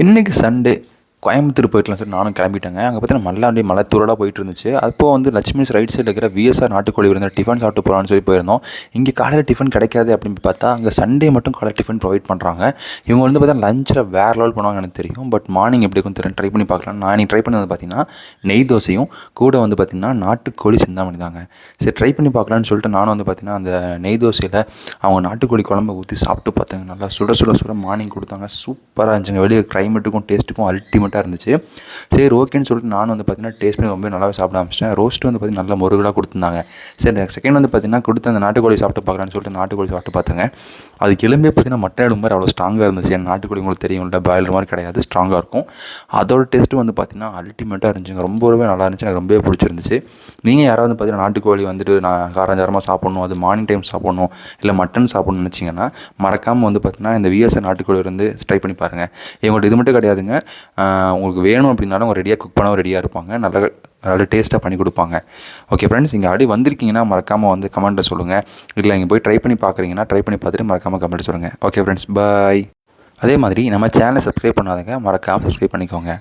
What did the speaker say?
இன்றைக்கி சண்டே கோயம்புத்தூர் போயிட்டுலாம் சொல்லி நானும் கிளம்பிட்டேங்க. அங்கே பார்த்தீங்கன்னா மல்லாண்டி மலை தூரலாக போயிட்டு இருந்துச்சு. அப்போ வந்து லட்சுமிஸ் ரைட் சைடில் இருக்கிற விஎஸ்ஆர் நாட்டுக்கோழி விருந்து டிஃபன் சாப்பிட்டு போகலான்னு சொல்லி போயிருந்தோம். இங்கே காலையில் டிஃபன் கிடைக்காது அப்படின்னு பார்த்தா அங்கே சண்டே மட்டும் காலையில் டிஃபன் ப்ரொவைட் பண்ணுறாங்க. இவங்க வந்து பார்த்தீங்கன்னா லஞ்சில் வேறு லெவல் பண்ணுவாங்க எனக்கு தெரியும். பட் மார்னிங் எப்படி இருக்கும் தெரியும், ட்ரை பண்ணி பார்க்கலாம். நான் இன்னைக்கு ட்ரை பண்ணி வந்து பார்த்தீங்கன்னா நெய் தோசையும் கூட வந்து பார்த்தீங்கன்னா நாட்டுக்கோழி சிந்தாமணி தாங்க. சரி ட்ரை பண்ணி பார்க்கலான்னு சொல்லிட்டு நானும் வந்து பார்த்தீங்கன்னா அந்த நெய் தோசையில் அவங்க நாட்டுக்கோழி குழம்பை ஊற்றி சாப்பிட்டு பார்த்தேங்க. நல்லா சுட சுட சுட மார்னிங் கொடுத்தாங்க. சூப்பராக இருந்துச்சுங்க. வெளியே கிளைமேட்டுக்கும் டேஸ்ட்டுக்கும் அல்டிமேட்டாக இருந்துச்சு. சரி ஓகேன்னு சொல்லிட்டு நானும் வந்து பார்த்தீங்கன்னா டேஸ்ட் பண்ணி ரொம்ப நல்லாவே சாப்பிட ஆரம்பிச்சிட்டேன். ரோஸ்ட்டு வந்து பார்த்தீங்கன்னா நல்ல முருகலாக கொடுத்துருந்தாங்க. சரி செகண்ட் வந்து பார்த்தீங்கன்னா கொடுத்த அந்த நாட்டுக்கோழி சாப்பிட்டு பார்க்கலான்னு சொல்லிட்டு நாட்டுக்கோழி சாப்பிட்டு பார்த்தேங்க. அதுக்கு எலும்பே பார்த்தீங்கன்னா மட்டன் எலும்பு மாதிரி அவ்வளோ ஸ்ட்ராங்காக இருந்துச்சு. என் நாட்டுக்கோழி உங்களுக்கு தெரியும்ல, பாய்லர் மாதிரி கிடையாது, ஸ்ட்ராங்காக இருக்கும். அதோட டேஸ்ட்டு வந்து பார்த்தீங்கன்னா அல்டிமேட்டாக இருந்துச்சுங்க. ரொம்பவே நல்லா இருந்துச்சு. எனக்கு ரொம்பவே பிடிச்சிருந்துச்சு. நீங்கள் யாராவது பார்த்தீங்கன்னா நாட்டுக்கோழி வந்துட்டு நான் காரஞ்சாரமாக சாப்பிட்ணும், அது மார்னிங் டைம் சாப்பிட்ணும், இல்லை மட்டன் சாப்பிட்ணும்னு நினச்சிங்கன்னா மறக்காமல் வந்து பார்த்தீங்கன்னா இந்த விஎஸ்ஆர் நாட்டுக்கோழி வந்து ட்ரை பண்ணி பாருங்கள். இவங்கள்ட்ட இது மட்டும் கிடையாதுங்க. உங்களுக்கு வேணும் அப்படின்னாலும் அவங்க ரெடியாக குக் பண்ணவும் ரெடியாக இருப்பாங்க. நல்ல டேஸ்ட்டாக பண்ணி கொடுப்பாங்க. ஓகே ஃப்ரெண்ட்ஸ், இங்கே அடி வந்திருக்கீங்கன்னா மறக்காமல் வந்து கமெண்ட்டில் சொல்லுங்கள். இல்லை இங்கே போய் ட்ரை பண்ணி பார்க்குறீங்கன்னா ட்ரை பண்ணி பார்த்துட்டு மறக்காமல் கமெண்ட் சொல்லுங்கள். ஓகே ஃப்ரெண்ட்ஸ், பாய். அதே மாதிரி நம்ம சேனலை சப்ஸ்கிரைப் பண்ணாதங்க, மறக்காமல் சப்ஸ்கிரைப் பண்ணிக்கோங்க.